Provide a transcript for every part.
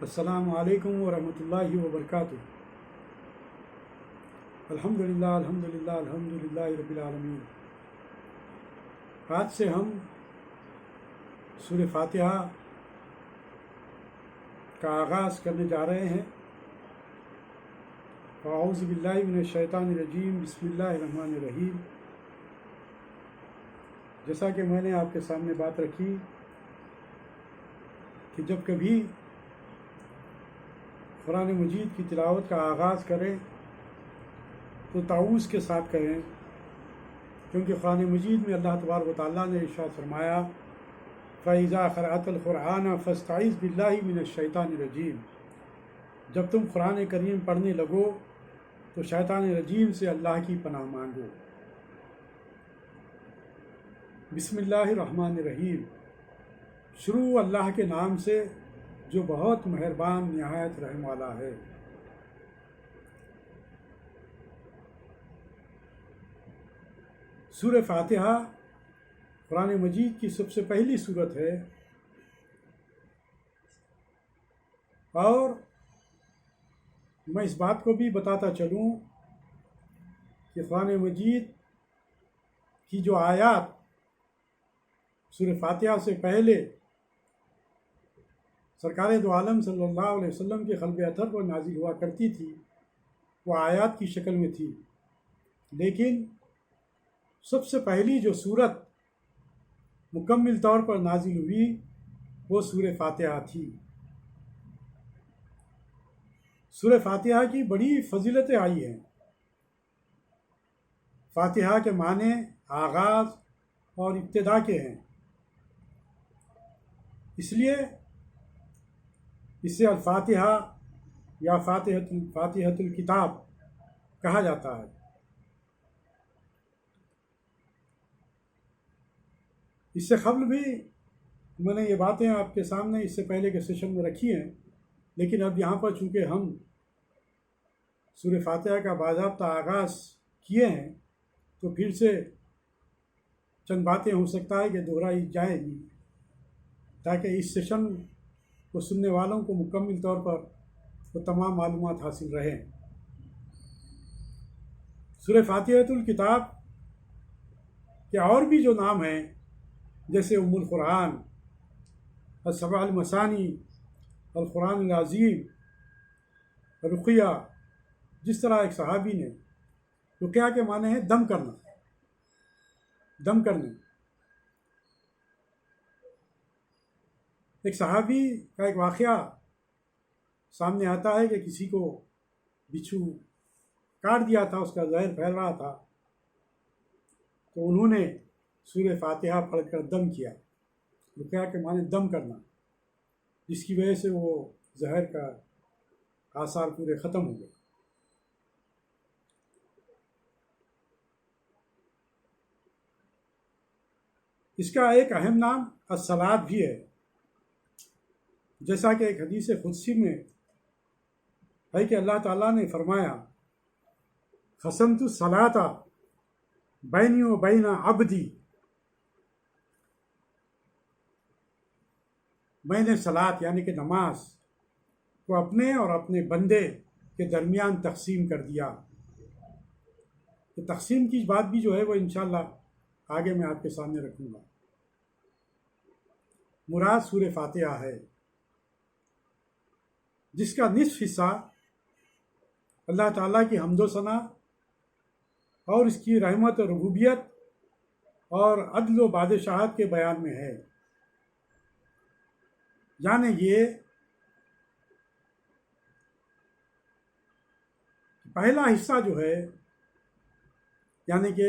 السلام علیکم ورحمۃ اللہ وبرکاتہ۔ الحمدللہ الحمدللہ الحمدللہ رب العالمین۔ آج سے ہم سورہ فاتحہ کا آغاز کرنے جا رہے ہیں۔ اعوذ باللہ من الشیطان الرجیم، بسم اللہ الرحمن الرحیم۔ جیسا کہ میں نے آپ کے سامنے بات رکھی کہ جب کبھی قرآن مجید کی تلاوت کا آغاز کریں تو تعوذ کے ساتھ کریں، کیونکہ قرآن مجید میں اللہ تبارک و تعالیٰ نے ارشاد فرمایا فَإِذَا قَرَأْتَ الْقُرْآنَ فَاسْتَعِذْ بِاللَّهِ مِنَ الشَّيْطَانِ الرَّجِيمِ۔ جب تم قرآن کریم پڑھنے لگو تو شیطان رجیم سے اللہ کی پناہ مانگو۔ بسم اللہ الرحمن الرحیم، شروع اللہ کے نام سے جو بہت مہربان نہایت رحم والا ہے۔ سورہ فاتحہ قرآن مجید کی سب سے پہلی سورت ہے، اور میں اس بات کو بھی بتاتا چلوں کہ قرآن مجید کی جو آیات سورہ فاتحہ سے پہلے سرکار دو عالم صلی اللہ علیہ وسلم کے قلب اطہر پر نازل ہوا کرتی تھی، وہ آیات کی شکل میں تھی، لیکن سب سے پہلی جو سورت مکمل طور پر نازل ہوئی وہ سورہ فاتحہ تھی۔ سورہ فاتحہ کی بڑی فضیلتیں آئی ہیں۔ فاتحہ کے معنی آغاز اور ابتدا کے ہیں، اس لیے اسے الفاتحہ یا فاتحۃ الکتاب کہا جاتا ہے۔ اس سے قبل بھی میں نے یہ باتیں آپ کے سامنے اس سے پہلے کے سیشن میں رکھی ہیں، لیکن اب یہاں پر چونکہ ہم سورہ فاتحہ کا باضابطہ آغاز کیے ہیں تو پھر سے چند باتیں ہو سکتا ہے کہ دہرائی جائیں گی، تاکہ اس سیشن کو سننے والوں کو مکمل طور پر وہ تمام معلومات حاصل رہیں۔ سورہ فاتحۃ الکتاب کے اور بھی جو نام ہیں، جیسے ام القرآن، السبع المثانی، القرآن العظیم، رقیہ، جس طرح ایک صحابی نے رقیہ کے معنی ہے دم کرنا، دم کرنے۔ ایک صحابی کا ایک واقعہ سامنے آتا ہے کہ کسی کو بچھو کاٹ دیا تھا، اس کا زہر پھیل رہا تھا، تو انہوں نے سورہ فاتحہ پڑھ کر دم کیا۔ رقیہ کے معنی دم کرنا، جس کی وجہ سے وہ زہر کا آثار پورے ختم ہو گئے۔ اس کا ایک اہم نام الصلاۃ بھی ہے، جیسا کہ ایک حدیث قدسی میں ہے کہ اللہ تعالیٰ نے فرمایا قسمت الصلاۃ بینی و بین عبدی، میں نے صلاۃ یعنی کہ نماز کو اپنے اور اپنے بندے کے درمیان تقسیم کر دیا۔ یہ تقسیم کی بات بھی جو ہے وہ انشاءاللہ آگے میں آپ کے سامنے رکھوں گا۔ مراد سورہ فاتحہ ہے، جس کا نصف حصہ اللہ تعالیٰ کی حمد و ثنا اور اس کی رحمت و ربوبیت اور عدل و بادشاہت کے بیان میں ہے۔ یعنی یہ پہلا حصہ جو ہے، یعنی کہ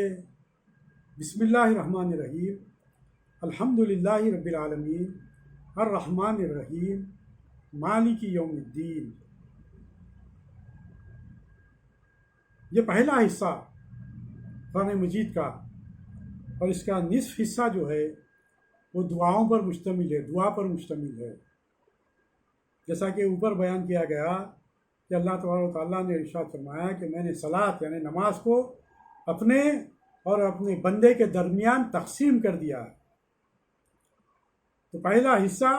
بسم اللہ الرحمن الرحیم، الحمدللہ رب العالمین، الرحمن الرحیم، مالک یوم الدین، یہ پہلا حصہ قرآن مجید کا، اور اس کا نصف حصہ جو ہے وہ دعاؤں پر مشتمل ہے، دعا پر مشتمل ہے۔ جیسا کہ اوپر بیان کیا گیا کہ اللہ تبارک و تعالیٰ نے ارشاد فرمایا کہ میں نے صلاۃ یعنی نماز کو اپنے اور اپنے بندے کے درمیان تقسیم کر دیا ہے۔ تو پہلا حصہ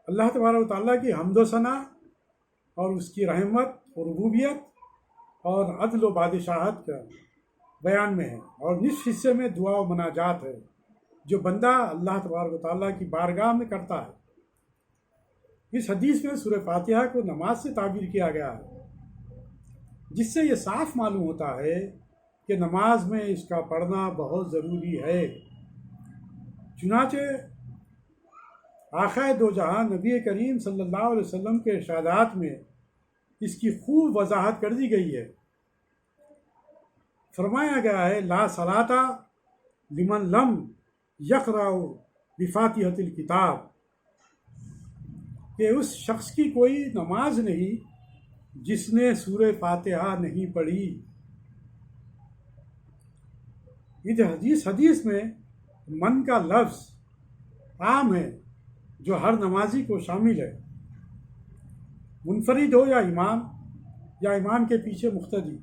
اللہ تبارک و تعالیٰ کی حمد و ثنا اور اس کی رحمت اور ربوبیت اور عدل و بادشاہت کا بیان میں ہے، اور نصف حصے میں دعا و مناجات ہے جو بندہ اللہ تبارک و تعالیٰ کی بارگاہ میں کرتا ہے۔ اس حدیث میں سورہ فاتحہ کو نماز سے تعبیر کیا گیا ہے، جس سے یہ صاف معلوم ہوتا ہے کہ نماز میں اس کا پڑھنا بہت ضروری ہے۔ چنانچہ آقائے دو جہاں نبی کریم صلی اللہ علیہ وسلم کے ارشادات میں اس کی خوب وضاحت کر دی گئی ہے۔ فرمایا گیا ہے لا صلاۃ لمن لم یقرأ بفاتحۃ الکتاب، کہ اس شخص کی کوئی نماز نہیں جس نے سورہ فاتحہ نہیں پڑھی۔ حدیث میں من کا لفظ عام ہے جو ہر نمازی کو شامل ہے، منفرد ہو یا امام کے پیچھے مقتدی،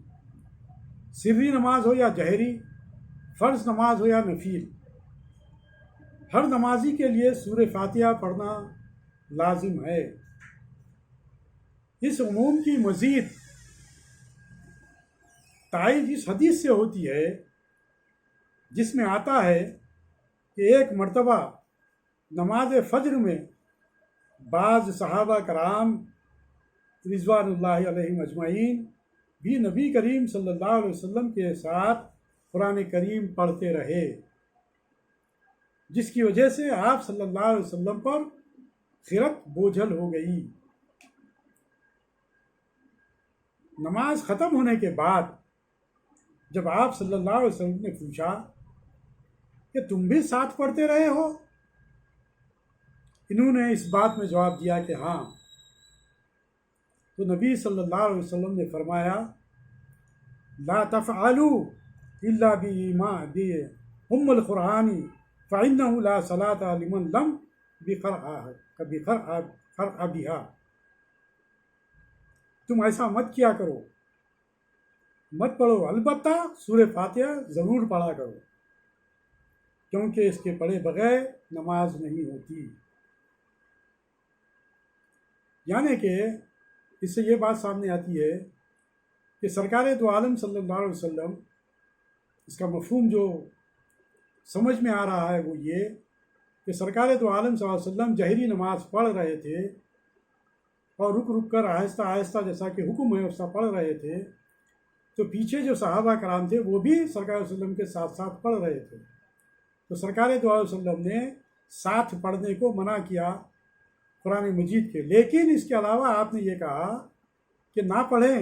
سری نماز ہو یا جہری، فرض نماز ہو یا نفل، ہر نمازی کے لیے سورہ فاتحہ پڑھنا لازم ہے۔ اس عموم کی مزید تائید اس حدیث سے ہوتی ہے جس میں آتا ہے کہ ایک مرتبہ نماز فجر میں بعض صحابہ کرام رضوان اللہ علیہم اجمعین بھی نبی کریم صلی اللہ علیہ وسلم کے ساتھ قرآن کریم پڑھتے رہے، جس کی وجہ سے آپ صلی اللہ علیہ وسلم پر خرق بوجھل ہو گئی۔ نماز ختم ہونے کے بعد جب آپ صلی اللہ علیہ وسلم نے پوچھا کہ تم بھی ساتھ پڑھتے رہے ہو؟ انہوں نے اس بات میں جواب دیا کہ ہاں۔ تو نبی صلی اللہ علیہ وسلم نے فرمایا لا تفعلوا الا بأم القرآن فإنه لا صلاة لمن لم بقرأ بها، تم ایسا مت کیا کرو، مت پڑھو، البتہ سورہ فاتحہ ضرور پڑھا کرو، کیونکہ اس کے پڑھے بغیر نماز نہیں ہوتی۔ یعنی کہ اس سے یہ بات سامنے آتی ہے کہ سرکار دو عالم صلی اللہ علیہ وسلم، اس کا مفہوم جو سمجھ میں آ رہا ہے وہ یہ کہ سرکار دو عالم صلی اللہ علیہ وسلم جہری نماز پڑھ رہے تھے اور رک رک کر آہستہ آہستہ جیسا کہ حکم ہے ویسا پڑھ رہے تھے، تو پیچھے جو صحابہ کرام تھے وہ بھی سرکار علیہ وسلم کے ساتھ ساتھ پڑھ رہے تھے۔ تو سرکار دو علیہ وسلم نے ساتھ پڑھنے کو منع کیا قرآن مجید کے، لیکن اس کے علاوہ آپ نے یہ کہا کہ نہ پڑھیں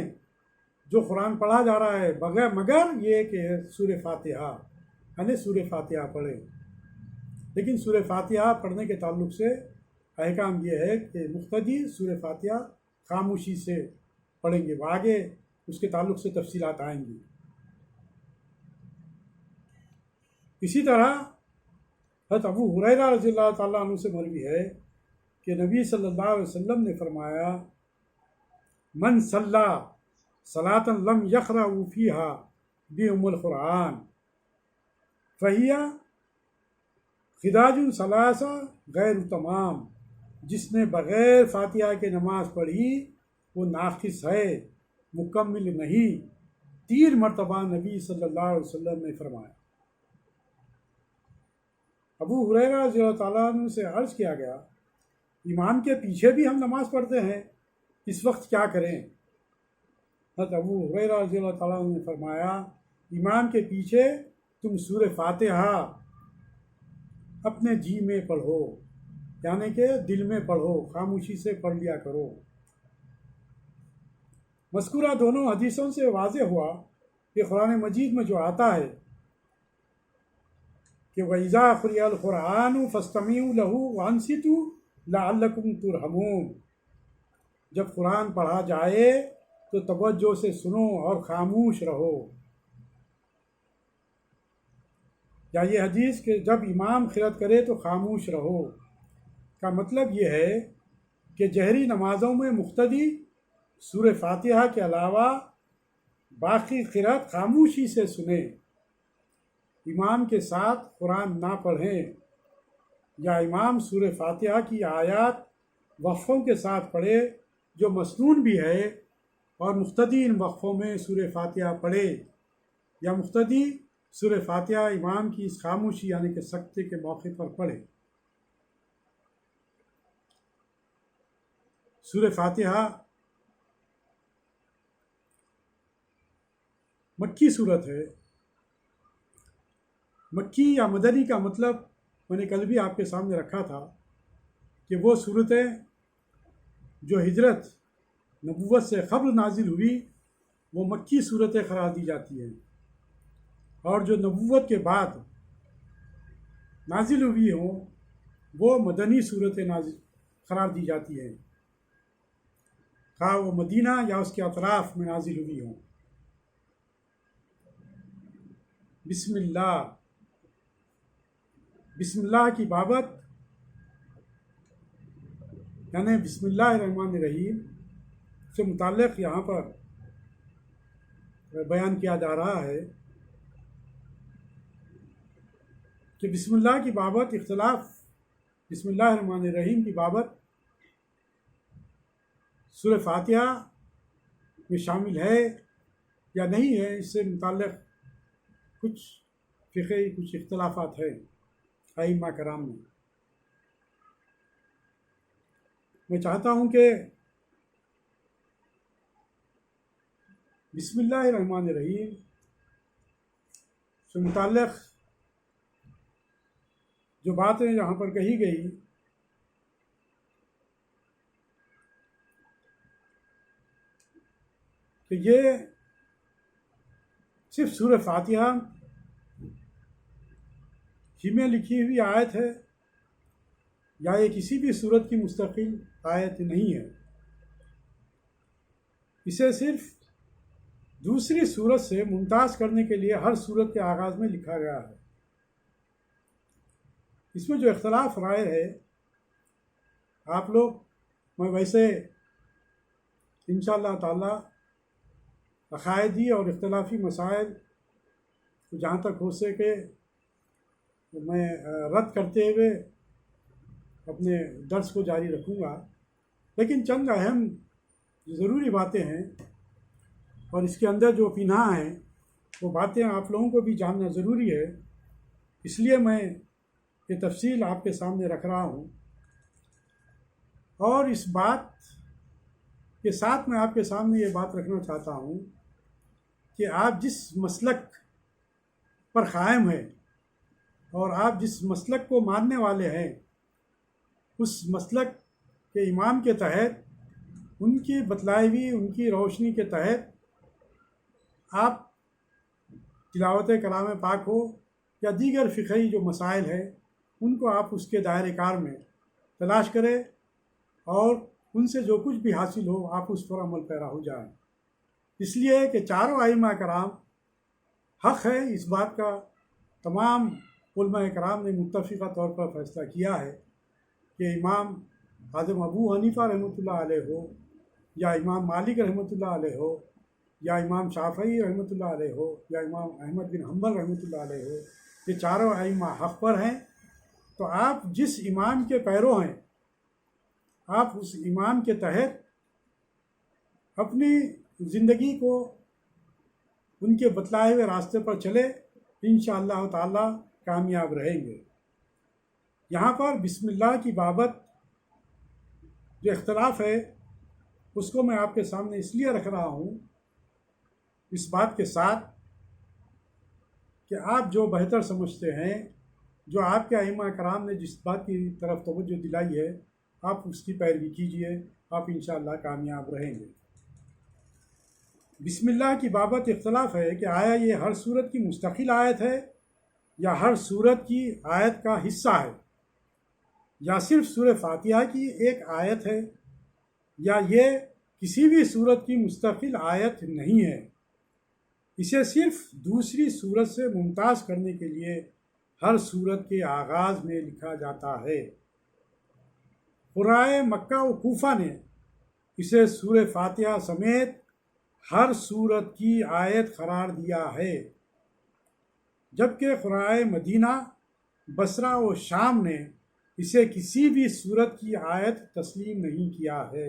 جو قرآن پڑھا جا رہا ہے مگر یہ کہ سورہ فاتحہ، یعنی سورہ فاتحہ پڑھیں۔ لیکن سورہ فاتحہ پڑھنے کے تعلق سے احکام یہ ہے کہ مقتدی سورہ فاتحہ خاموشی سے پڑھیں گے، وہ آگے اس کے تعلق سے تفصیلات آئیں گی۔ اسی طرح حضرت ابو ہریرہ رضی اللہ تعالیٰ عنہ سے مروی ہے کہ نبی صلی اللہ علیہ وسلم نے فرمایا من صلی صلاۃ لم یقرأ فیہا بأم القرآن فہی خداج ثلاثہ غیر تمام، جس نے بغیر فاتحہ کے نماز پڑھی وہ ناقص ہے، مکمل نہیں، 3 مرتبہ نبی صلی اللہ علیہ وسلم نے فرمایا۔ ابو ہریرہ رضی اللہ تعالیٰ عنہ سے عرض کیا گیا امام کے پیچھے بھی ہم نماز پڑھتے ہیں، اس وقت کیا کریں؟ حضرت ابو ہریرہ رضی اللہ تعالیٰ عنہ نے فرمایا امام کے پیچھے تم سورہ فاتحہ اپنے جی میں پڑھو، یعنی کہ دل میں پڑھو، خاموشی سے پڑھ لیا کرو۔ مذکورہ دونوں حدیثوں سے واضح ہوا کہ قرآن مجید میں جو آتا ہے کہ وَإِذَا قُرِئَ الْقُرْآنُ فَاسْتَمِعُوا لَهُ وَأَنصِتُوا لَعَلَّكُمْ تُرْحَمُونَ، جب قرآن پڑھا جائے تو توجہ سے سنو اور خاموش رہو۔ یا یہ حدیث کہ جب امام قرأت کرے تو خاموش رہو کا مطلب یہ ہے کہ جہری نمازوں میں مقتدی سورہ فاتحہ کے علاوہ باقی قرأت خاموشی سے سنیں، امام کے ساتھ قرآن نہ پڑھیں، یا امام سورہ فاتحہ کی آیات وقفوں کے ساتھ پڑھے جو مسنون بھی ہے، اور مقتدی ان وقفوں میں سورہ فاتحہ پڑھے، یا مقتدی سورہ فاتحہ امام کی اس خاموشی یعنی کہ سکتے کے موقع پر پڑھے۔ سورہ فاتحہ مکی صورت ہے۔ مکی یا مدنی کا مطلب میں نے کل بھی آپ کے سامنے رکھا تھا کہ وہ صورتیں جو ہجرت نبوت سے قبل نازل ہوئی وہ مکی صورتیں قرار دی جاتی ہیں، اور جو نبوت کے بعد نازل ہوئی ہوں وہ مدنی صورتیں قرار دی جاتی ہیں، خواہ وہ مدینہ یا اس کے اطراف میں نازل ہوئی ہوں۔ بسم اللہ کی بابت یعنی بسم اللہ الرحمن الرحیم سے متعلق یہاں پر بیان کیا جا رہا ہے کہ بسم اللہ کی بابت اختلاف بسم اللہ الرحمن الرحیم کی بابت سورہ فاتحہ میں شامل ہے یا نہیں ہے، اس سے متعلق کچھ فقہی کچھ اختلافات ہیں ائمہ کرام میں۔ میں چاہتا ہوں کہ بسم اللہ الرحمن الرحیم سے متعلق جو باتیں یہاں پر کہی گئی کہ یہ صرف سورہ فاتحہ ہی میں لکھی ہوئی آیت ہے یا یہ کسی بھی سورت کی مستقل آیت نہیں ہے، اسے صرف دوسری سورت سے ممتاز کرنے کے لیے ہر سورت کے آغاز میں لکھا گیا ہے۔ اس میں جو اختلاف رائے ہے آپ لوگ میں ویسے انشاءاللہ تعالی عقائدی اور اختلافی مسائل کو جہاں تک ہو سکے میں رد کرتے ہوئے اپنے درس کو جاری رکھوں گا، لیکن چند اہم ضروری باتیں ہیں اور اس کے اندر جو پنہا ہیں وہ باتیں آپ لوگوں کو بھی جاننا ضروری ہے، اس لیے میں یہ تفصیل آپ کے سامنے رکھ رہا ہوں۔ اور اس بات کے ساتھ میں آپ کے سامنے یہ بات رکھنا چاہتا ہوں کہ آپ جس مسلک پر قائم ہیں اور آپ جس مسلک کو ماننے والے ہیں اس مسلک کے امام کے تحت ان کی بتلائی ہوئی ان کی روشنی کے تحت آپ تلاوت کلام پاک ہو یا دیگر فقہی جو مسائل ہیں ان کو آپ اس کے دائرۂ کار میں تلاش کریں اور ان سے جو کچھ بھی حاصل ہو آپ اس پر عمل پیرا ہو جائیں، اس لیے کہ چاروں ائمہ کرام حق ہے اس بات کا، تمام علماء کرام نے متفقہ طور پر فیصلہ کیا ہے کہ امام اعظم ابو حنیفہ رحمۃ اللہ علیہ ہو یا امام مالک رحمۃ اللہ علیہ ہو یا امام شافعی رحمۃ اللہ علیہ ہو یا امام احمد بن حنبل رحمۃ اللہ علیہ ہو، یہ چاروں ائمہ حق پر ہیں۔ تو آپ جس امام کے پیرو ہیں آپ اس امام کے تحت اپنی زندگی کو ان کے بتلائے ہوئے راستے پر چلے، انشاءاللہ تعالی کامیاب رہیں گے۔ یہاں پر بسم اللہ کی بابت جو اختلاف ہے اس کو میں آپ کے سامنے اس لیے رکھ رہا ہوں اس بات کے ساتھ کہ آپ جو بہتر سمجھتے ہیں، جو آپ کے ائمہ کرام نے جس بات کی طرف توجہ دلائی ہے آپ اس کی پیروی کیجئے، آپ انشاءاللہ کامیاب رہیں گے۔ بسم اللہ کی بابت اختلاف ہے کہ آیا یہ ہر سورت کی مستقل آیت ہے یا ہر سورت کی آیت کا حصہ ہے، یا صرف سورہ فاتحہ کی ایک آیت ہے، یا یہ کسی بھی سورت کی مستقل آیت نہیں ہے، اسے صرف دوسری سورت سے ممتاز کرنے کے لیے ہر سورت کے آغاز میں لکھا جاتا ہے۔ قرائے مکہ و کوفہ نے اسے سورہ فاتحہ سمیت ہر سورت کی آیت قرار دیا ہے، جبکہ قرائے مدینہ، بصرہ و شام نے اسے کسی بھی صورت کی آیت تسلیم نہیں کیا ہے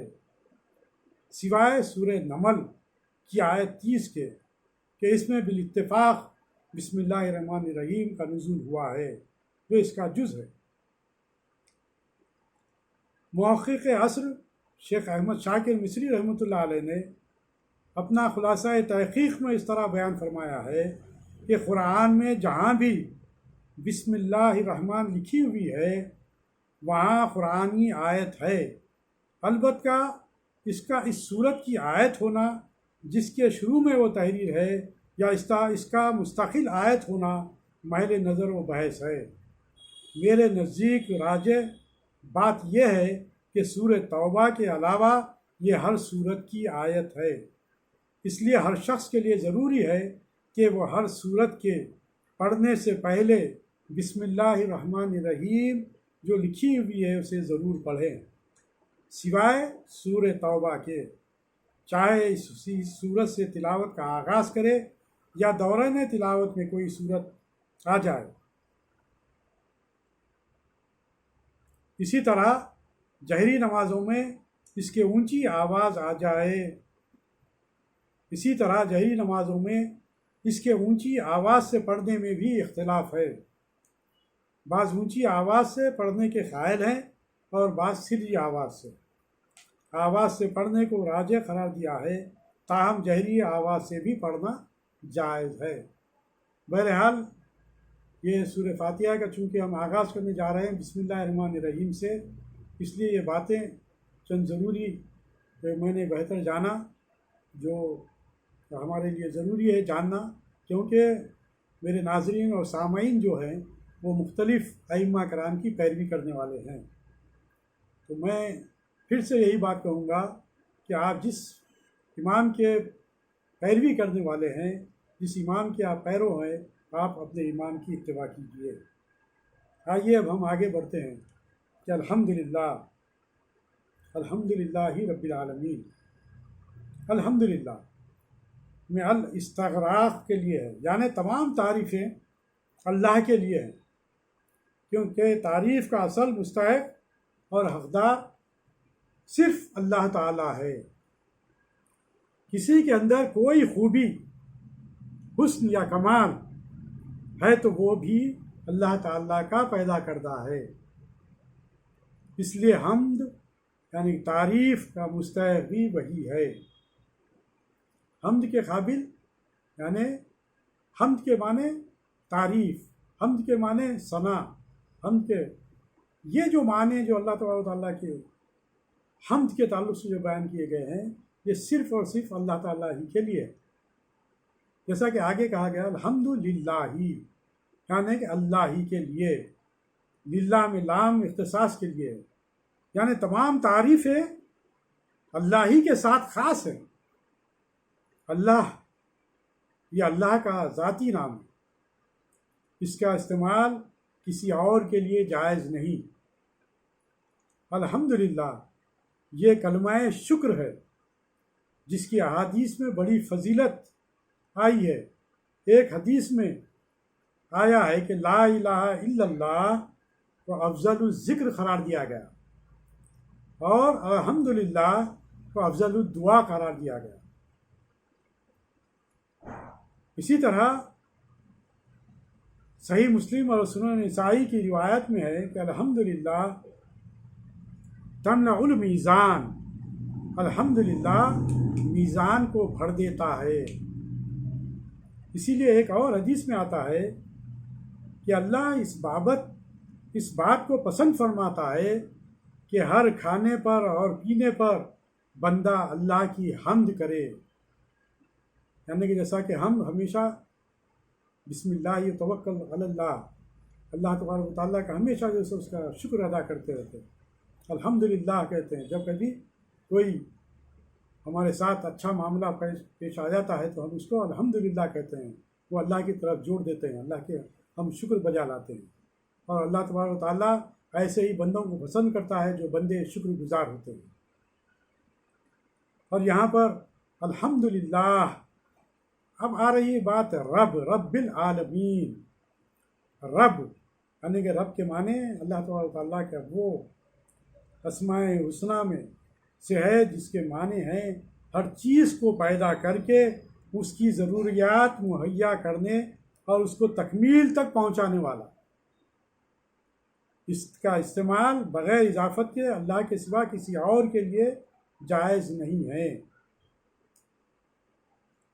سوائے سورہ نمل کی آیت 30 کے کہ اس میں بالاتفاق بسم اللہ الرحمن الرحیم کا نزول ہوا ہے جو اس کا جز ہے۔ محقق عصر شیخ احمد شاکر مصری رحمۃ اللہ علیہ نے اپنا خلاصہ تحقیق میں اس طرح بیان فرمایا ہے کہ قرآن میں جہاں بھی بسم اللہ الرحمن لکھی ہوئی ہے وہاں قرآنی آیت ہے، البتہ اس صورت کی آیت ہونا جس کے شروع میں وہ تحریر ہے یا اس کا مستقل آیت ہونا محل نظر و بحث ہے۔ میرے نزدیک راجح بات یہ ہے کہ سورہ توبہ کے علاوہ یہ ہر سورت کی آیت ہے، اس لیے ہر شخص کے لیے ضروری ہے کہ وہ ہر سورت کے پڑھنے سے پہلے بسم اللہ الرحمن الرحیم جو لکھی ہوئی ہے اسے ضرور پڑھیں، سوائے سورہ توبہ کے، چاہے اسی سورت سے تلاوت کا آغاز کرے یا دوران تلاوت میں کوئی سورت آ جائے۔ اسی طرح جہری نمازوں میں اس کے اونچی آواز آ جائے اس کے اونچی آواز سے پڑھنے میں بھی اختلاف ہے، بعض اونچی آواز سے پڑھنے کے قائل ہیں اور بعض سری آواز سے پڑھنے کو راجح قرار دیا ہے، تاہم جہری آواز سے بھی پڑھنا جائز ہے۔ بہرحال یہ سورہ فاتحہ کا چونکہ ہم آغاز کرنے جا رہے ہیں بسم اللہ الرحمن الرحیم سے، اس لیے یہ باتیں چند ضروری میں نے بہتر جانا جو ہمارے لیے ضروری ہے جاننا، کیونکہ میرے ناظرین اور سامعین جو ہیں وہ مختلف ائمہ کرام کی پیروی کرنے والے ہیں، تو میں پھر سے یہی بات کہوں گا کہ آپ جس امام کے پیروی کرنے والے ہیں، جس امام کے آپ پیرو ہیں، آپ اپنے امام کی اتباع کیجیے۔ آئیے اب ہم آگے بڑھتے ہیں کہ الحمدللہ رب العالمین، الحمدللہ میں الاستغراق کے لیے ہے، یعنی تمام تعریفیں اللہ کے لیے ہیں، کیونکہ تعریف کا اصل مستحق اور حقدار صرف اللہ تعالیٰ ہے۔ کسی کے اندر کوئی خوبی، حسن یا کمال ہے تو وہ بھی اللہ تعالیٰ کا پیدا کردہ ہے، اس لیے حمد یعنی تعریف کا مستحق بھی وہی ہے۔ حمد کے قابل یعنی حمد کے معنی تعریف، حمد کے معنی ثنا، حمد کے یہ جو معنی جو اللہ تبارک و تعالیٰ کے حمد کے تعلق سے جو بیان کیے گئے ہیں یہ صرف اور صرف اللہ تعالیٰ ہی کے لیے، جیسا کہ آگے کہا گیا الحمدللہ، یعنی کہ اللہ ہی کے لیے، للہ میں لام اختصاص کے لیے، یعنی تمام تعریفیں اللہ ہی کے ساتھ خاص ہیں۔ اللہ یہ اللہ کا ذاتی نام ہے، اس کا استعمال کسی اور کے لیے جائز نہیں۔ الحمدللہ یہ کلمہ شکر ہے جس کی احادیث میں بڑی فضیلت آئی ہے۔ ایک حدیث میں آیا ہے کہ لا الہ الا اللہ کو افضل الذکر قرار دیا گیا اور الحمدللہ کو افضل الدعا قرار دیا گیا۔ اسی طرح صحیح مسلم اور سنن نسائی کی روایت میں ہے کہ الحمدللہ تملأ المیزان، الحمدللہ میزان کو بھر دیتا ہے۔ اسی لیے ایک اور حدیث میں آتا ہے کہ اللہ اس بات کو پسند فرماتا ہے کہ ہر کھانے پر اور پینے پر بندہ اللہ کی حمد کرے، یعنی کہ جیسا کہ ہم ہمیشہ بسم اللہ توکل علی اللہ، اللہ تبارک و تعالیٰ کا ہمیشہ جو ہے اس کا شکر ادا کرتے رہتے ہیں، الحمدللہ کہتے ہیں۔ جب کبھی کوئی ہمارے ساتھ اچھا معاملہ پیش آ جاتا ہے تو ہم اس کو الحمدللہ کہتے ہیں، وہ اللہ کی طرف جوڑ دیتے ہیں، اللہ کے ہم شکر بجا لاتے ہیں، اور اللہ تبارک و تعالیٰ ایسے ہی بندوں کو پسند کرتا ہے جو بندے شکر گزار ہوتے ہیں۔ اور یہاں پر الحمدللہ اب آ رہی بات رب العالمین، رب یعنی کہ رب کے معنی اللہ تبارک و تعالیٰ کا وہ اسماء حسنہ میں سے ہے جس کے معنی ہیں ہر چیز کو پیدا کر کے اس کی ضروریات مہیا کرنے اور اس کو تکمیل تک پہنچانے والا۔ اس کا استعمال بغیر اضافت کے اللہ کے سوا کسی اور کے لیے جائز نہیں ہے۔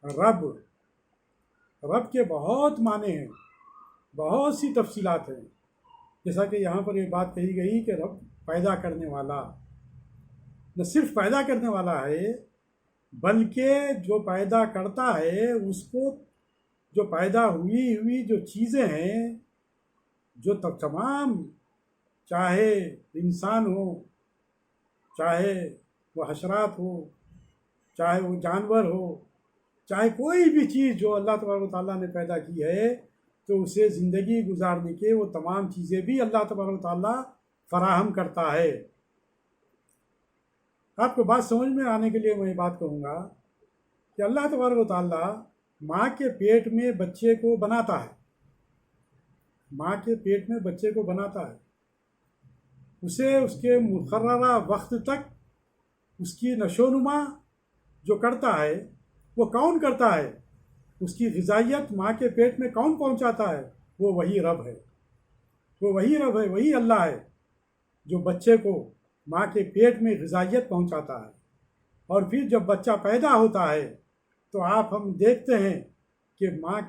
رب کے بہت معنی ہیں، بہت سی تفصیلات ہیں، جیسا کہ یہاں پر یہ بات کہی گئی کہ رب پیدا کرنے والا نہ صرف پیدا کرنے والا ہے بلکہ جو پیدا کرتا ہے اس کو، جو پیدا ہوئی جو چیزیں ہیں، جو تمام، چاہے انسان ہو، چاہے وہ حشرات ہو، چاہے وہ جانور ہو، چاہے کوئی بھی چیز جو اللہ تبارک و تعالیٰ نے پیدا کی ہے، تو اسے زندگی گزارنے کے وہ تمام چیزیں بھی اللہ تبارک و تعالیٰ فراہم کرتا ہے۔ آپ کو بات سمجھ میں آنے کے لیے میں یہ بات کہوں گا کہ اللہ تبارک و تعالیٰ ماں کے پیٹ میں بچے کو بناتا ہے، ماں کے پیٹ میں بچے کو بناتا ہے، اسے اس کے مقررہ وقت تک اس کی نشو و نما جو کرتا ہے وہ کون کرتا ہے؟ اس کی غذائیت ماں کے پیٹ میں کون پہنچاتا ہے؟ وہ وہی رب ہے، وہ وہی رب ہے، وہی اللہ ہے جو بچے کو ماں کے پیٹ میں غذائیت پہنچاتا ہے۔ اور پھر جب بچہ پیدا ہوتا ہے تو ہم دیکھتے ہیں کہ ماں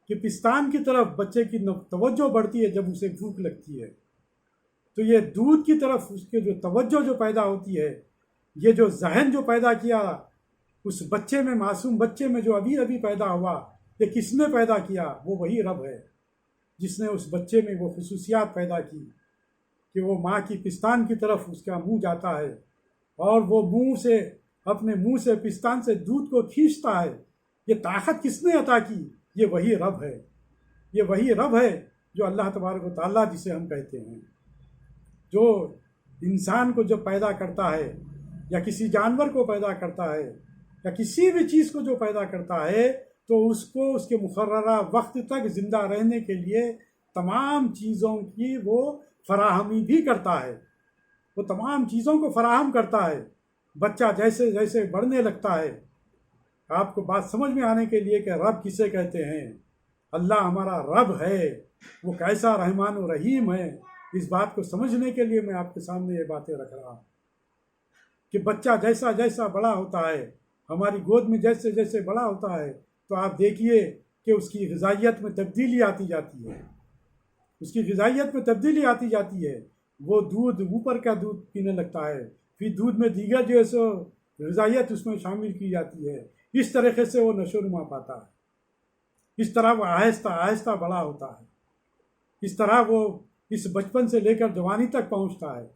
کے پستان کی طرف بچے کی توجہ بڑھتی ہے جب اسے بھوک لگتی ہے، تو یہ دودھ کی طرف اس کے جو توجہ جو پیدا ہوتی ہے، یہ جو ذہن جو پیدا کیا اس بچے میں، معصوم بچے میں جو ابھی پیدا ہوا، یہ کس نے پیدا کیا؟ وہ وہی رب ہے جس نے اس بچے میں وہ خصوصیات پیدا کی کہ وہ ماں کی پستان کی طرف اس کا منہ جاتا ہے اور وہ اپنے منہ سے پستان سے دودھ کو کھینچتا ہے۔ یہ طاقت کس نے عطا کی؟ یہ وہی رب ہے، یہ وہی رب ہے جو اللہ تبارک و تعالیٰ جسے ہم کہتے ہیں، جو انسان کو جب پیدا کرتا ہے یا کسی جانور کو پیدا کرتا ہے یا کسی بھی چیز کو جو پیدا کرتا ہے تو اس کو اس کے مقررہ وقت تک زندہ رہنے کے لیے تمام چیزوں کی وہ فراہمی بھی کرتا ہے، وہ تمام چیزوں کو فراہم کرتا ہے۔ بچہ جیسے جیسے بڑھنے لگتا ہے، آپ کو بات سمجھ میں آنے کے لیے کہ رب کسے کہتے ہیں، اللہ ہمارا رب ہے، وہ کیسا رحمان و رحیم ہے، اس بات کو سمجھنے کے لیے میں آپ کے سامنے یہ باتیں رکھ رہا ہوں کہ بچہ جیسا جیسا بڑا ہوتا ہے، ہماری گود میں جیسے جیسے بڑا ہوتا ہے، تو آپ دیکھیے کہ اس کی غذائیت میں تبدیلی آتی جاتی ہے، اس کی غذائیت میں تبدیلی آتی جاتی ہے، وہ دودھ اوپر کا دودھ پینے لگتا ہے، پھر دودھ میں دیگر جو ہے سو غذائیت اس میں شامل کی جاتی ہے، اس طریقے سے وہ نشو و نما پاتا ہے، اس طرح وہ آہستہ آہستہ بڑا ہوتا ہے، اس طرح وہ اس بچپن سے لے کر جوانی تک پہنچتا ہے،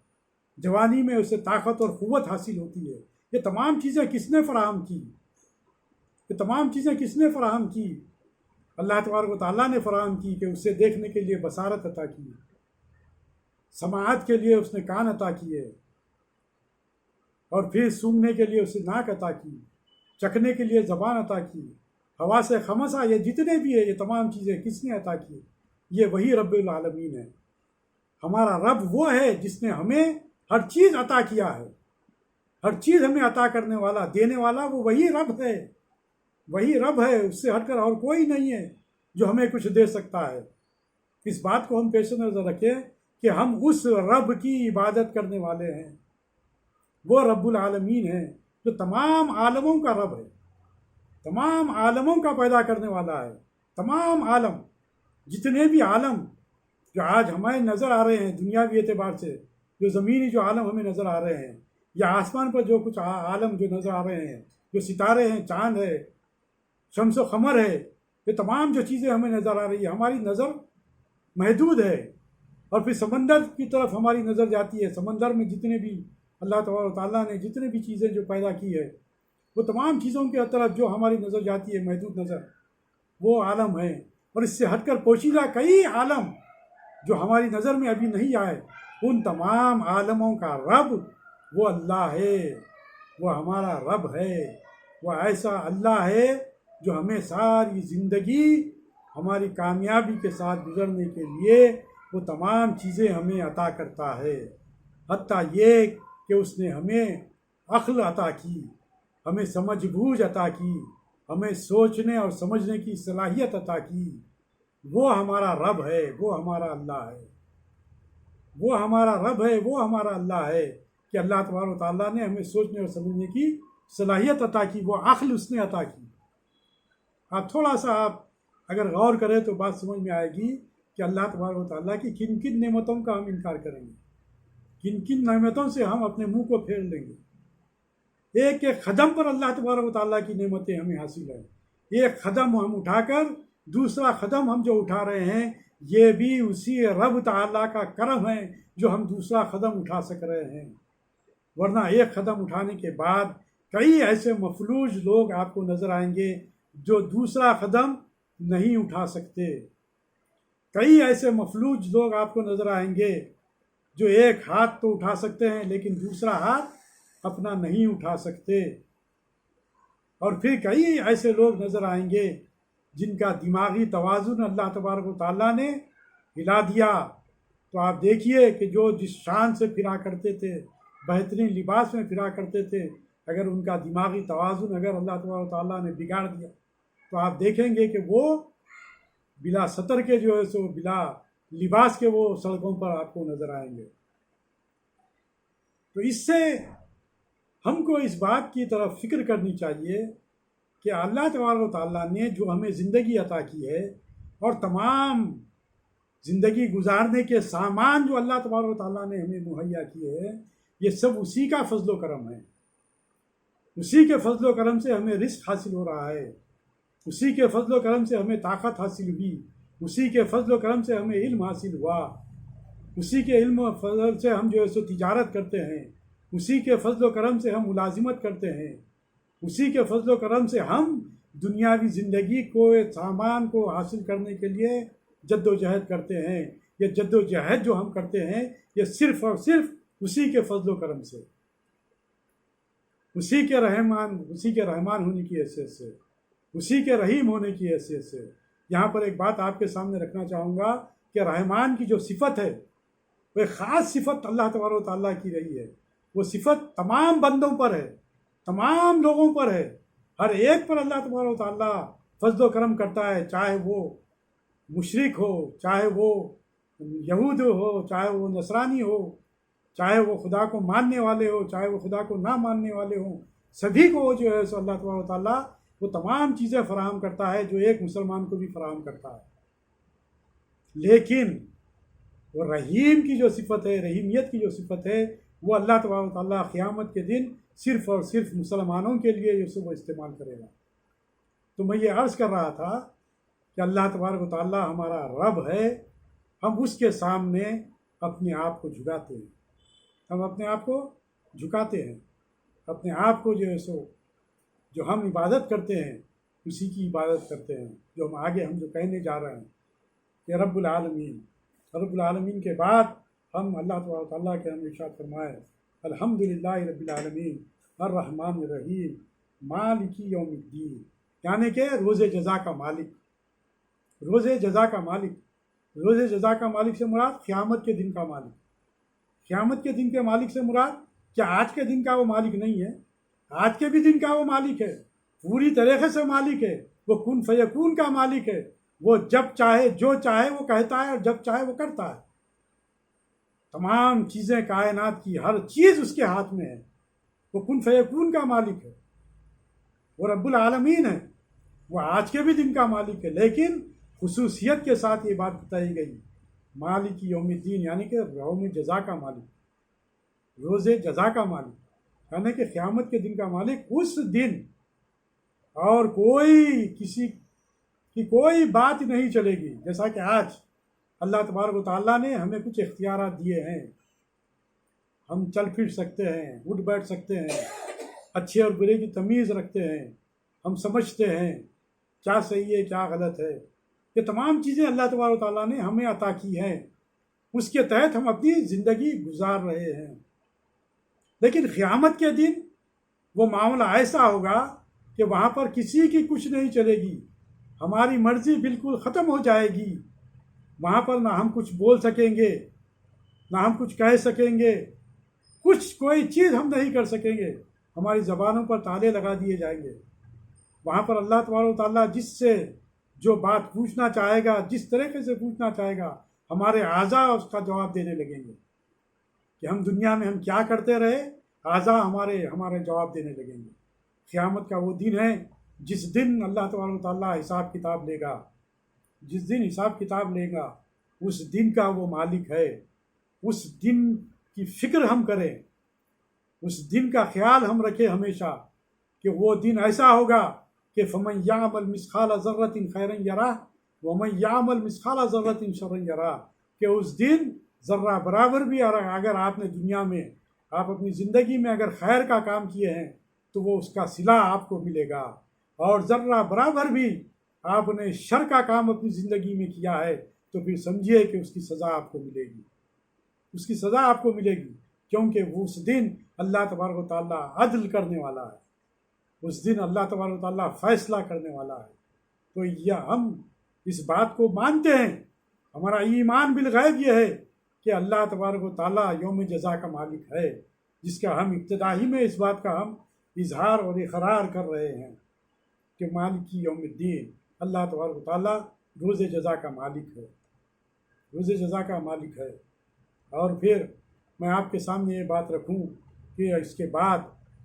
جوانی میں اسے طاقت اور قوت حاصل ہوتی ہے۔ یہ تمام چیزیں کس نے فراہم کی؟ یہ تمام چیزیں کس نے فراہم کی؟ اللہ تبارک و تعالیٰ نے فراہم کی کہ اسے دیکھنے کے لیے بصارت عطا کی، سماعت کے لیے اس نے کان عطا کیے، اور پھر سونگنے کے لیے اسے ناک عطا کی، چکھنے کے لیے زبان عطا کی، حواس خمسہ، یہ جتنے بھی ہیں یہ تمام چیزیں کس نے عطا کی؟ یہ وہی رب العالمین ہے۔ ہمارا رب وہ ہے جس نے ہمیں ہر چیز عطا کیا ہے، ہر چیز ہمیں عطا کرنے والا، دینے والا وہ وہی رب ہے، وہی رب ہے، اس سے ہٹ کر اور کوئی نہیں ہے جو ہمیں کچھ دے سکتا ہے۔ اس بات کو ہم پیش نظر رکھیں کہ ہم اس رب کی عبادت کرنے والے ہیں، وہ رب العالمین ہے جو تمام عالموں کا رب ہے، تمام عالموں کا پیدا کرنے والا ہے۔ تمام عالم، جتنے بھی عالم جو آج ہمیں نظر آ رہے ہیں دنیاوی اعتبار سے، جو زمینی جو عالم ہمیں نظر آ رہے ہیں، یا آسمان پر جو کچھ عالم جو نظر آ رہے ہیں، جو ستارے ہیں، چاند ہے، شمس و قمر ہے، یہ تمام جو چیزیں ہمیں نظر آ رہی ہے، ہماری نظر محدود ہے۔ اور پھر سمندر کی طرف ہماری نظر جاتی ہے، سمندر میں جتنے بھی اللہ تبارک و تعالیٰ نے جتنے بھی چیزیں جو پیدا کی ہے، وہ تمام چیزوں کی طرف جو ہماری نظر جاتی ہے، محدود نظر، وہ عالم ہے۔ اور اس سے ہٹ کر پوشیدہ کئی عالم جو ہماری نظر میں ابھی نہیں آئے، ان تمام عالموں کا رب وہ اللہ ہے، وہ ہمارا رب ہے، وہ ایسا اللہ ہے جو ہمیں ساری زندگی ہماری کامیابی کے ساتھ گزرنے کے لیے وہ تمام چیزیں ہمیں عطا کرتا ہے، حتیٰ یہ کہ اس نے ہمیں عقل عطا کی، ہمیں سمجھ بوجھ عطا کی، ہمیں سوچنے اور سمجھنے کی صلاحیت عطا کی۔ وہ ہمارا رب ہے، وہ ہمارا اللہ ہے، وہ ہمارا رب ہے، وہ ہمارا اللہ ہے کہ اللہ تبارک و تعالیٰ نے ہمیں سوچنے اور سمجھنے کی صلاحیت عطا کی، وہ عقل اس نے عطا کی۔ آپ تھوڑا سا اگر غور کریں تو بات سمجھ میں آئے گی کہ اللہ تبارک و تعالیٰ کی کن کن نعمتوں کا ہم انکار کریں گے، کن کن نعمتوں سے ہم اپنے منہ کو پھیر لیں گے۔ ایک ایک قدم پر اللہ تبارک و تعالیٰ کی نعمتیں ہمیں حاصل ہیں۔ ایک قدم ہم اٹھا کر دوسرا قدم ہم جو اٹھا رہے ہیں، یہ بھی اسی رب تعالیٰ کا کرم ہے جو ہم دوسرا قدم اٹھا سک رہے ہیں، ورنہ ایک قدم اٹھانے کے بعد کئی ایسے مفلوج لوگ آپ کو نظر آئیں گے جو دوسرا قدم نہیں اٹھا سکتے۔ کئی ایسے مفلوج لوگ آپ کو نظر آئیں گے جو ایک ہاتھ تو اٹھا سکتے ہیں لیکن دوسرا ہاتھ اپنا نہیں اٹھا سکتے۔ اور پھر کئی ایسے لوگ نظر آئیں گے جن کا دماغی توازن اللہ تبارک و تعالیٰ نے ہلا دیا۔ تو آپ دیکھیے کہ جو جس شان سے پھرا کرتے تھے، بہترین لباس میں پھرا کرتے تھے، اگر ان کا دماغی توازن اگر اللہ تبارک و تعالیٰ نے بگاڑ دیا تو آپ دیکھیں گے کہ وہ بلا سطر کے جو ہے سو بلا لباس کے وہ سڑکوں پر آپ کو نظر آئیں گے۔ تو اس سے ہم کو اس بات کی طرف فکر کرنی چاہیے کہ اللہ تبارک و تعالیٰ نے جو ہمیں زندگی عطا کی ہے اور تمام زندگی گزارنے کے سامان جو اللہ تبارک و تعالیٰ نے ہمیں مہیا کیے ہیں، یہ سب اسی کا فضل و کرم ہے۔ اسی کے فضل و کرم سے ہمیں رزق حاصل ہو رہا ہے، اسی کے فضل و کرم سے ہمیں طاقت حاصل ہوئی، اسی کے فضل و کرم سے ہمیں علم حاصل ہوا، اسی کے علم و فضل سے ہم جو ہے سو تجارت کرتے ہیں، اسی کے فضل و کرم سے ہم ملازمت کرتے ہیں، اسی کے فضل و کرم سے ہم دنیاوی زندگی کو سامان کو حاصل کرنے کے لیے جد و جہد کرتے ہیں۔ یہ جد و جہد جو ہم کرتے ہیں یہ صرف اور صرف اسی کے فضل و کرم سے، اسی کے رحمان ہونے کی حیثیت سے، اسی کے رحیم ہونے کی حیثیت سے۔ یہاں پر ایک بات آپ کے سامنے رکھنا چاہوں گا کہ رحمان کی جو صفت ہے وہ ایک خاص صفت اللہ تبارک و تعالیٰ کی رہی ہے۔ وہ صفت تمام بندوں پر ہے، تمام لوگوں پر ہے، ہر ایک پر اللہ تبارک و تعالیٰ فضل و کرم کرتا ہے، چاہے وہ مشرک ہو، چاہے وہ یہود ہو، چاہے وہ نصرانی ہو، چاہے وہ خدا کو ماننے والے ہو، چاہے وہ خدا کو نہ ماننے والے ہوں، سبھی کو جو ہے سو اللہ تبارک و تعالیٰ وہ تمام چیزیں فراہم کرتا ہے جو ایک مسلمان کو بھی فراہم کرتا ہے۔ لیکن وہ رحیم کی جو صفت ہے، رحیمیت کی جو صفت ہے، وہ اللہ تبارک و تعالیٰ قیامت کے دن صرف اور صرف مسلمانوں کے لیے جو وہ استعمال کرے گا۔ تو میں یہ عرض کر رہا تھا کہ اللہ تبارک و تعالیٰ ہمارا رب ہے، ہم اس کے سامنے اپنے آپ کو جھکاتے ہیں، ہم اپنے آپ کو جھکاتے ہیں، اپنے آپ کو جو ہے سو جو ہم عبادت کرتے ہیں اسی کی عبادت کرتے ہیں، جو ہم جو کہنے جا رہے ہیں کہ رب العالمین کے بعد ہم اللہ تبارک و تعالیٰ کے ہم ارشاد فرمائے الحمدللہ رب العالمین الرحمن الرحیم مالک یوم الدین، یعنی کہ روز جزا کا مالک، روز جزا کا مالک، روز جزا کا مالک سے مراد قیامت کے دن کا مالک، قیامت کے دن کے مالک سے مراد کیا آج کے دن کا وہ مالک نہیں ہے؟ آج کے بھی دن کا وہ مالک ہے، پوری طریقے سے مالک ہے، وہ کن فیکون کا مالک ہے، وہ جب چاہے جو چاہے وہ کہتا ہے اور جب چاہے وہ کرتا ہے۔ تمام چیزیں کائنات کی ہر چیز اس کے ہاتھ میں ہے، وہ کن فیکون کا مالک ہے، وہ رب العالمین ہے، وہ آج کے بھی دن کا مالک ہے، لیکن خصوصیت کے ساتھ یہ بات بتائی گئی مالک یوم الدین، یعنی کہ یوم جزا کا مالک، روز جزا کا مالک، یعنی کہ قیامت کے دن کا مالک اس دن، اور کسی کی کوئی بات نہیں چلے گی۔ جیسا کہ آج اللہ تبارک و تعالیٰ نے ہمیں کچھ اختیارات دیے ہیں، ہم چل پھر سکتے ہیں، اٹھ بیٹھ سکتے ہیں، اچھے اور برے کی تمیز رکھتے ہیں، ہم سمجھتے ہیں کیا صحیح ہے کیا غلط ہے، یہ تمام چیزیں اللہ تبارک و تعالیٰ نے ہمیں عطا کی ہیں، اس کے تحت ہم اپنی زندگی گزار رہے ہیں۔ لیکن قیامت کے دن وہ معاملہ ایسا ہوگا کہ وہاں پر کسی کی کچھ نہیں چلے گی، ہماری مرضی بالکل ختم ہو جائے گی، وہاں پر نہ ہم کچھ بول سکیں گے، نہ ہم کچھ کہہ سکیں گے، کوئی چیز ہم نہیں کر سکیں گے، ہماری زبانوں پر تالے لگا دیے جائیں گے۔ وہاں پر اللہ تبارک و تعالیٰ جس سے جو بات پوچھنا چاہے گا، جس طریقے سے پوچھنا چاہے گا، ہمارے اعضاء اس کا جواب دینے لگیں گے کہ ہم دنیا میں ہم کیا کرتے رہے، اعضاء ہمارے جواب دینے لگیں گے۔ قیامت کا وہ دن ہے جس دن اللہ تبارک و تعالیٰ حساب کتاب لے گا، جس دن حساب کتاب لے گا، اس دن کا وہ مالک ہے۔ اس دن کی فکر ہم کریں، اس دن کا خیال ہم رکھیں ہمیشہ کہ وہ دن ایسا ہوگا کہ فَمَن يَعْمَلْ مِثْقَالَ ذَرَّةٍ خَيْرًا يَرَهُ وَمَن يَعْمَلْ مِثْقَالَ ذَرَّةٍ شَرًّا يَرَهُ، کہ اس دن ذرہ برابر بھی اگر آپ نے دنیا میں، آپ اپنی زندگی میں اگر خیر کا کام کیے ہیں تو وہ اس کا صلہ آپ کو ملے گا، اور ذرہ برابر بھی آپ نے شر کا کام اپنی زندگی میں کیا ہے تو پھر سمجھیے کہ اس کی سزا آپ کو ملے گی، اس کی سزا آپ کو ملے گی، کیونکہ وہ اس دن اللہ تبارک و تعالیٰ عدل کرنے والا ہے، اس دن اللہ تبارک و تعالیٰ فیصلہ کرنے والا ہے۔ تو یہ ہم اس بات کو مانتے ہیں، ہمارا ایمان بالغیب یہ ہے کہ اللہ تبارک و تعالیٰ یوم جزا کا مالک ہے، جس کا ہم ابتدا ہی میں اس بات کا ہم اظہار اور اقرار کر رہے ہیں کہ مالک یوم الدین، اللہ تبارک و تعالیٰ روز جزا کا مالک ہے، روز جزا کا مالک ہے۔ اور پھر میں آپ کے سامنے یہ بات رکھوں کہ اس کے بعد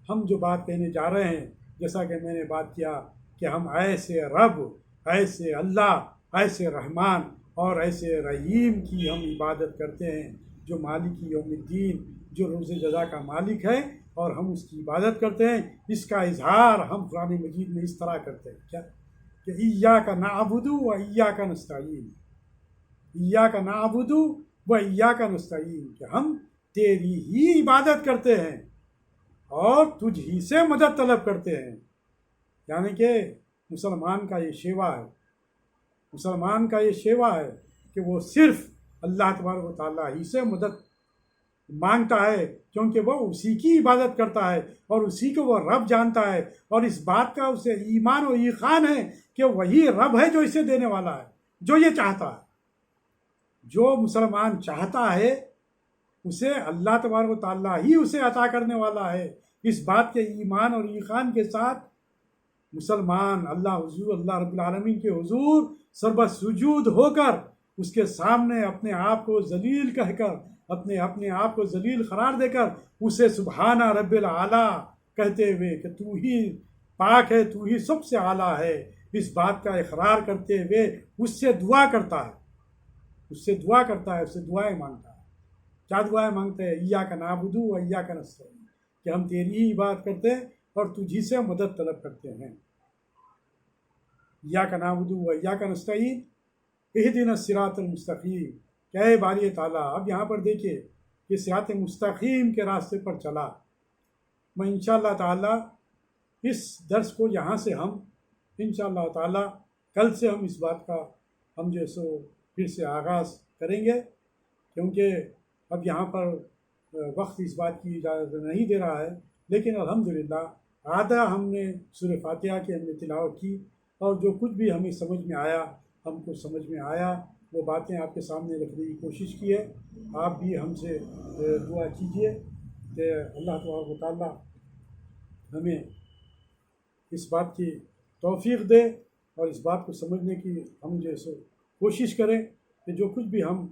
ہم جو بات کہنے جا رہے ہیں، جیسا کہ میں نے بات کیا کہ ہم ایسے رب، ایسے اللہ، ایسے رحمان اور ایسے رحیم کی ہم عبادت کرتے ہیں جو مالک یوم الدین، جو روز جزا کا مالک ہے، اور ہم اس کی عبادت کرتے ہیں۔ اس کا اظہار ہم قرآن مجید میں اس طرح کرتے ہیں کیا کہ ایاک نعبد و ایاک نستعین، ایاک نعبد و ایاک نستعین، کہ ہم تیری ہی عبادت کرتے ہیں اور تجھ ہی سے مدد طلب کرتے ہیں۔ یعنی کہ مسلمان کا یہ شیوا ہے، مسلمان کا یہ شیوا ہے کہ وہ صرف اللہ تبارک و تعالیٰ ہی سے مدد مانگتا ہے، کیونکہ وہ اسی کی عبادت کرتا ہے اور اسی کو وہ رب جانتا ہے، اور اس بات کا اسے ایمان و یقین ہے کہ وہی رب ہے جو اسے دینے والا ہے، جو یہ چاہتا ہے۔ جو مسلمان چاہتا ہے اسے اللہ تبارک و تعالیٰ ہی اسے عطا کرنے والا ہے۔ اس بات کے ایمان اور یقین کے ساتھ مسلمان اللہ رب العالمین کے حضور سربت سجود ہو کر اس کے سامنے اپنے آپ کو ذلیل کہہ کر، اپنے آپ کو ذلیل قرار دے کر اسے سبحانہ رب العالی کہتے ہوئے کہ تو ہی پاک ہے، تو ہی سب سے اعلیٰ ہے، اس بات کا اقرار کرتے ہوئے اس سے دعا کرتا ہے، اس سے دعا کرتا ہے، اس سے دعائیں مانگتا ہے۔ کیا دعائیں مانگتے ہیں؟ ایاک نعبد و ایاک نستعین، کہ ہم تیری ہی عبادت کرتے ہیں اور تجھی سے مدد طلب کرتے ہیں۔ ایاک نعبد و ایاک نستعین اہدنا الصراط المستقیم، کہ اے باری تعالیٰ، اب یہاں پر دیکھیے کہ صراط مستقیم کے راستے پر چلا۔ میں انشاءاللہ تعالیٰ اس درس کو یہاں سے ہم انشاءاللہ تعالیٰ کل سے ہم اس بات کا ہم جو سو پھر سے آغاز کریں گے، کیونکہ اب یہاں پر وقت اس بات کی اجازت نہیں دے رہا ہے، لیکن الحمدللہ آدھا ہم نے سورہ فاتحہ کی ہم نے تلاوت کی، اور جو کچھ بھی ہمیں سمجھ میں آیا، ہم کو سمجھ میں آیا، وہ باتیں آپ کے سامنے رکھنے کی کوشش کی ہے۔ آپ بھی ہم سے دعا کیجیے کہ اللہ تبارک و تعالیٰ ہمیں اس بات کی توفیق دے اور اس بات کو سمجھنے کی ہم جو سو کوشش کریں کہ جو کچھ بھی ہم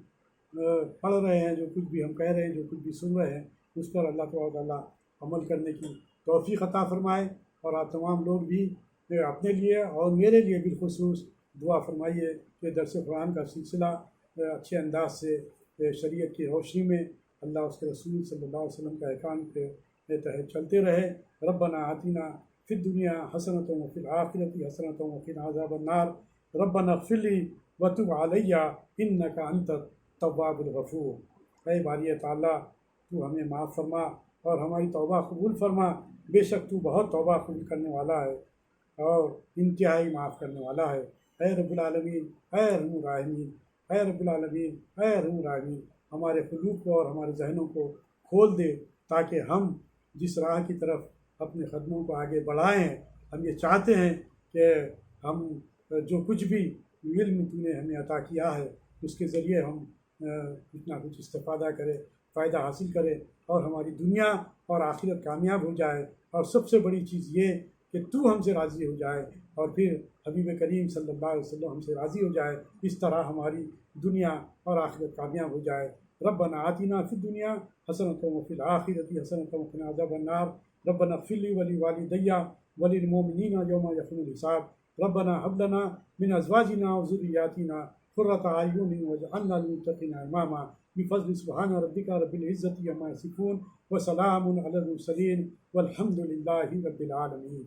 پڑھ رہے ہیں، جو کچھ بھی ہم کہہ رہے ہیں، جو کچھ بھی سن رہے ہیں، اس پر اللہ تبارک و تعالیٰ عمل کرنے کی توفیق عطا فرمائے، اور آپ تمام لوگ بھی اپنے لیے اور میرے لیے بالخصوص دعا فرمائیے کہ درس قرآن کا سلسلہ اچھے انداز سے شریعت کی روشنی میں اللہ اس کے رسول صلی اللہ علیہ وسلم کا احکام کے تحت چلتے رہے۔ ربنا آتنا فی الدنیا حسنۃ وفی الآخرۃ حسنۃ وقنا عذاب النار، ربنا اغفر لی وتب علی انک انت التواب الغفور۔ اے باری تعالیٰ، تو ہمیں معاف فرما اور ہماری توبہ قبول فرما، بے شک تو بہت توبہ قبول کرنے والا ہے اور انتہائی معاف کرنے والا ہے۔ اے رب العالمین، اے ارحم الراحمین، اے رب العالمین، اے ارحم الراحمین، ہمارے قلوب کو اور ہمارے ذہنوں کو کھول دے تاکہ ہم جس راہ کی طرف اپنے قدموں کو آگے بڑھائیں، ہم یہ چاہتے ہیں کہ ہم جو کچھ بھی علم تو نے ہمیں عطا کیا ہے اس کے ذریعے ہم کچھ نہ کچھ استفادہ کریں، فائدہ حاصل کریں، اور ہماری دنیا اور آخرت کامیاب ہو جائے، اور سب سے بڑی چیز یہ کہ تو ہم سے راضی ہو جائے، اور پھر حبیب کریم صلی اللہ علیہ وسلم ہم سے راضی ہو جائے، اس طرح ہماری دنیا اور آخرت کامیاب ہو جائے۔ ربنا آتنا فی الدنیا حسنۃ وفی الآخرۃ حسنۃ وقنا عذاب النار، ربنا اغفر لی ولوالدی وللمؤمنین یوم یقوم الحساب، ربنا هب لنا من ازواجنا وذریاتنا قرۃ اعین واجعلنا للمتقین اماما، بفضل سبحان ربک رب العزة عما یصفون وسلام علی المرسلین والحمد للہ رب العالمین۔